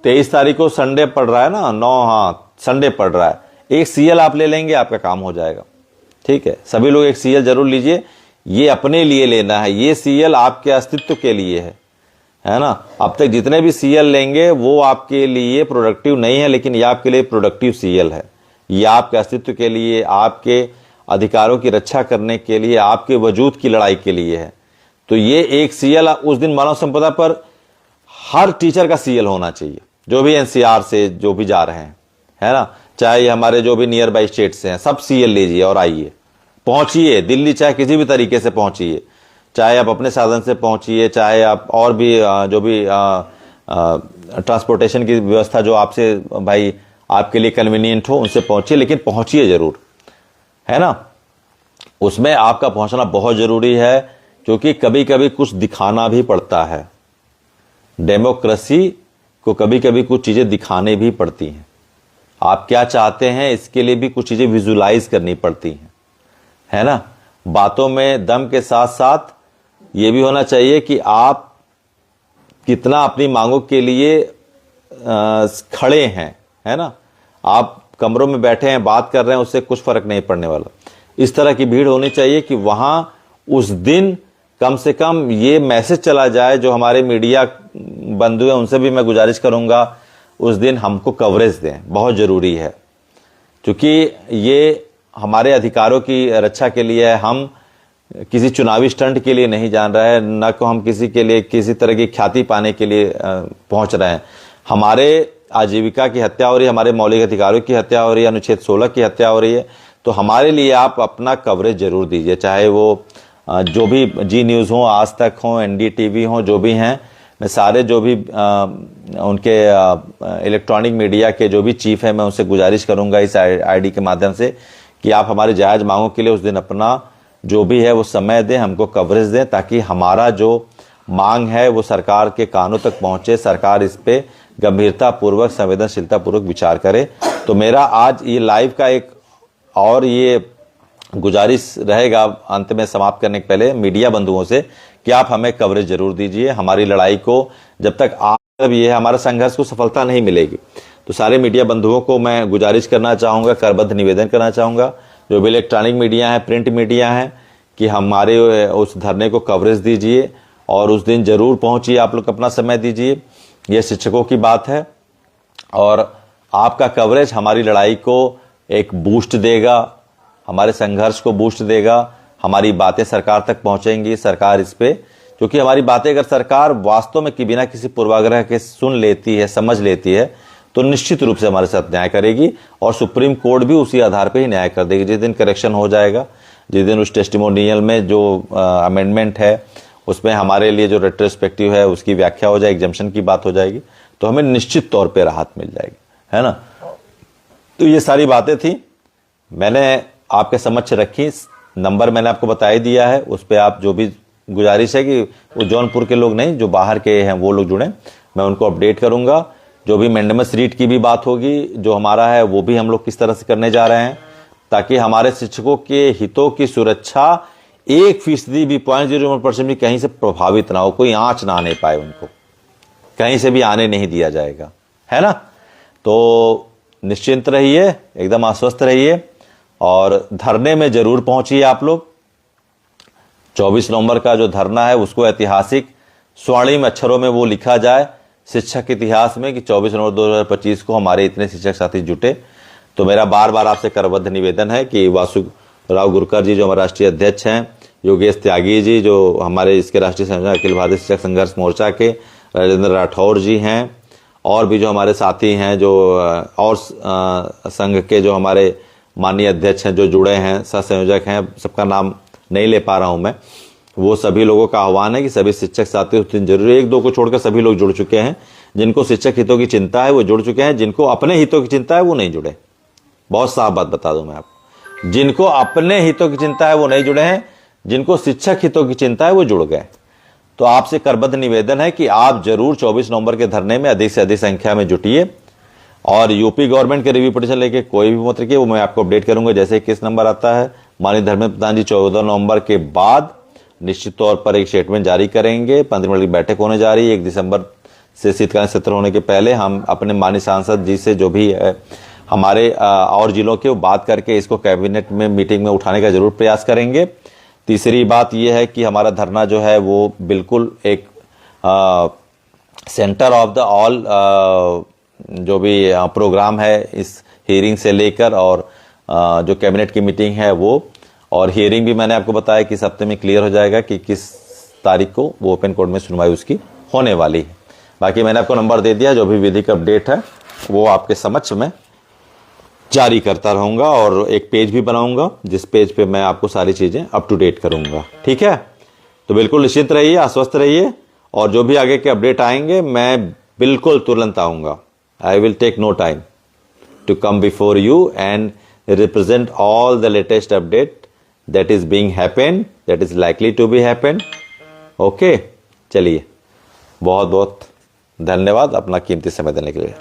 23 तारीख को संडे पड़ रहा है ना, 9, हाँ संडे पड़ रहा है। एक सीएल आप ले लेंगे, आपका काम हो जाएगा। ठीक है, सभी लोग एक सीएल जरूर लीजिए। ये अपने लिए लेना है, ये सीएल आपके अस्तित्व के लिए है ना। अब तक जितने भी सीएल लेंगे वो आपके लिए प्रोडक्टिव नहीं है, लेकिन ये आपके लिए प्रोडक्टिव सीएल है। ये आपके अस्तित्व के लिए, आपके अधिकारों की रक्षा करने के लिए, आपके वजूद की लड़ाई के लिए है। तो ये एक सीएल उस दिन मानव संपदा पर हर टीचर का सीएल होना चाहिए, जो भी एनसीआर से जो भी जा रहे हैं, है ना। चाहे हमारे जो भी नियर बाई स्टेट से हैं, सब सीएल लीजिए और आइए, पहुंचिए दिल्ली, चाहे किसी भी तरीके से पहुंचिए, चाहे आप अपने साधन से पहुंचिए, चाहे आप और भी जो भी ट्रांसपोर्टेशन की व्यवस्था जो आपसे भाई आपके लिए कन्वीनियंट हो, उनसे पहुंचिए, लेकिन पहुंचिए जरूर, है ना। उसमें आपका पहुंचना बहुत जरूरी है, क्योंकि कभी कभी कुछ दिखाना भी पड़ता है। डेमोक्रेसी को कभी कभी कुछ चीजें दिखाने भी पड़ती हैं। आप क्या चाहते हैं इसके लिए भी कुछ चीजें विजुलाइज करनी पड़ती हैं, है ना। बातों में दम के साथ साथ ये भी होना चाहिए कि आप कितना अपनी मांगों के लिए खड़े हैं, है ना। आप कमरों में बैठे हैं, बात कर रहे हैं, उससे कुछ फर्क नहीं पड़ने वाला। इस तरह की भीड़ होनी चाहिए कि वहां उस दिन कम से कम ये मैसेज चला जाए। जो हमारे मीडिया बंधु हैं उनसे भी मैं गुजारिश करूंगा, उस दिन हमको कवरेज दें, बहुत जरूरी है, क्योंकि ये हमारे अधिकारों की रक्षा के लिए है। हम किसी चुनावी स्टंट के लिए नहीं जान रहे हैं, न को हम किसी के लिए किसी तरह की ख्याति पाने के लिए पहुंच रहे हैं। हमारे आजीविका की हत्या हो रही है, हमारे मौलिक अधिकारों की हत्या हो रही है, अनुच्छेद 16 की हत्या हो रही है। तो हमारे लिए आप अपना कवरेज जरूर दीजिए, चाहे वो जो भी जी न्यूज़ हो, आज तक हो, एनडीटीवी हो, जो भी हैं। मैं सारे जो भी उनके इलेक्ट्रॉनिक मीडिया के जो भी चीफ हैं, मैं उनसे गुजारिश करूंगा इस आईडी के माध्यम से कि आप हमारी जायज़ मांगों के लिए उस दिन अपना जो भी है वो समय दें, हमको कवरेज दें, ताकि हमारा जो मांग है वो सरकार के कानों तक पहुंचे, सरकार इस पे गंभीरता पूर्वक, संवेदनशीलता पूर्वक विचार करे। तो मेरा आज ये लाइव का एक और ये गुजारिश रहेगा अंत में समाप्त करने के पहले मीडिया बंधुओं से कि आप हमें कवरेज जरूर दीजिए। हमारी लड़ाई को जब तक आप ये हमारे संघर्ष को सफलता नहीं मिलेगी, तो सारे मीडिया बंधुओं को मैं गुजारिश करना चाहूँगा, करबद्ध निवेदन करना चाहूँगा, जो भी इलेक्ट्रॉनिक मीडिया है, प्रिंट मीडिया है, कि हमारे उस धरने को कवरेज दीजिए और उस दिन जरूर पहुँचिए। आप लोग अपना समय दीजिए, ये शिक्षकों की बात है और आपका कवरेज हमारी लड़ाई को एक बूस्ट देगा, हमारे संघर्ष को बूस्ट देगा। हमारी बातें सरकार तक पहुंचेंगी, सरकार इस पे, क्योंकि हमारी बातें अगर सरकार वास्तव में कि बिना किसी पूर्वाग्रह के सुन लेती है, समझ लेती है, तो निश्चित रूप से हमारे साथ न्याय करेगी और सुप्रीम कोर्ट भी उसी आधार पे ही न्याय कर देगी। जिस दिन करेक्शन हो जाएगा, जिस दिन उस टेस्टिमोनियल में जो अमेंडमेंट है उसमें हमारे लिए जो रेट्रोस्पेक्टिव है उसकी व्याख्या हो जाएगी, एग्जम्पशन की बात हो जाएगी, तो हमें निश्चित तौर पर राहत मिल जाएगी, है ना। तो ये सारी बातें थी, मैंने आपके समक्ष रखी। नंबर मैंने आपको बता ही दिया है, उस पर आप जो भी गुजारिश है कि वो जौनपुर के लोग नहीं, जो बाहर के हैं वो लोग जुड़े, मैं उनको अपडेट करूंगा। जो भी मैंडेमस रीट की भी बात होगी जो हमारा है, वो भी हम लोग किस तरह से करने जा रहे हैं, ताकि हमारे शिक्षकों के हितों की सुरक्षा 1% भी, 0.01% भी कहीं से प्रभावित ना हो, कोई आंच ना आने पाए, उनको कहीं से भी आने नहीं दिया जाएगा, है ना। तो निश्चिंत रहिए, एकदम आश्वस्त रहिए और धरने में जरूर पहुंचिए आप लोग। 24 नवंबर का जो धरना है उसको ऐतिहासिक स्वर्णिम अक्षरों में वो लिखा जाए शिक्षक इतिहास में कि 24 नवंबर 2025 को हमारे इतने शिक्षक साथी जुटे। तो मेरा बार बार आपसे करबद्ध निवेदन है कि वासुराव गुरकर जी जो हमारे राष्ट्रीय अध्यक्ष हैं, योगेश त्यागी जी जो हमारे इसके राष्ट्रीय संयोजक अखिल भारतीय शिक्षक संघर्ष मोर्चा के, राजेंद्र राठौर जी हैं, और भी जो हमारे साथी हैं, जो और संघ के जो हमारे माननीय अध्यक्ष हैं जो जुड़े हैं, सह संयोजक हैं, सबका नाम नहीं ले पा रहा हूं मैं, वो सभी लोगों का आह्वान है कि सभी शिक्षक साथी उस दिन जरूर, 1-2 को छोड़कर सभी लोग जुड़ चुके हैं। जिनको शिक्षक हितों की चिंता है वो जुड़ चुके हैं, जिनको अपने हितों की चिंता है वो नहीं जुड़े। बहुत साफ बात बता दूं मैं आपको, जिनको अपने हितों की चिंता है वो नहीं जुड़े हैं, जिनको शिक्षक हितों की चिंता है वो जुड़ गए। तो आपसे करबद्ध निवेदन है कि आप जरूर 24 नवंबर के धरने में अधिक से अधिक संख्या में जुटिए और यूपी गवर्नमेंट के रिव्यू पिटीशन लेके कोई भी मत रखिए, वो मैं आपको अपडेट करूंगा जैसे किस नंबर आता है। माननीय धर्मेंद्र प्रधान जी 14 नवंबर के बाद निश्चित तौर पर एक स्टेटमेंट जारी करेंगे। 15 मिनट की बैठक होने जा रही है, 1 दिसंबर से शीतकालीन सत्र होने के पहले हम अपने माननीय सांसद जी से जो भी है हमारे और जिलों के, वो बात करके इसको कैबिनेट में मीटिंग में उठाने का जरूर प्रयास करेंगे। तीसरी बात यह है कि हमारा धरना जो है वो बिल्कुल एक सेंटर ऑफ द ऑल जो भी प्रोग्राम है इस हियरिंग से लेकर और जो कैबिनेट की मीटिंग है वो, और हियरिंग भी मैंने आपको बताया कि इस हफ्ते में क्लियर हो जाएगा कि किस तारीख को वो ओपन कोर्ट में सुनवाई उसकी होने वाली है। बाकी मैंने आपको नंबर दे दिया, जो भी विधिक अपडेट है वो आपके समक्ष में जारी करता रहूंगा और एक पेज भी बनाऊंगा जिस पेज पे मैं आपको सारी चीजें अप टू डेट करूंगा। ठीक है, तो बिल्कुल निश्चिंत रहिए, आश्वस्त रहिए, और जो भी आगे के अपडेट आएंगे मैं बिल्कुल तुरंत आऊंगा। I will take no time to come before you and represent all the latest update that is being happen, that is likely to be happen. Okay, चलिए, बहुत बहुत धन्यवाद अपना कीमती समय देने के लिए।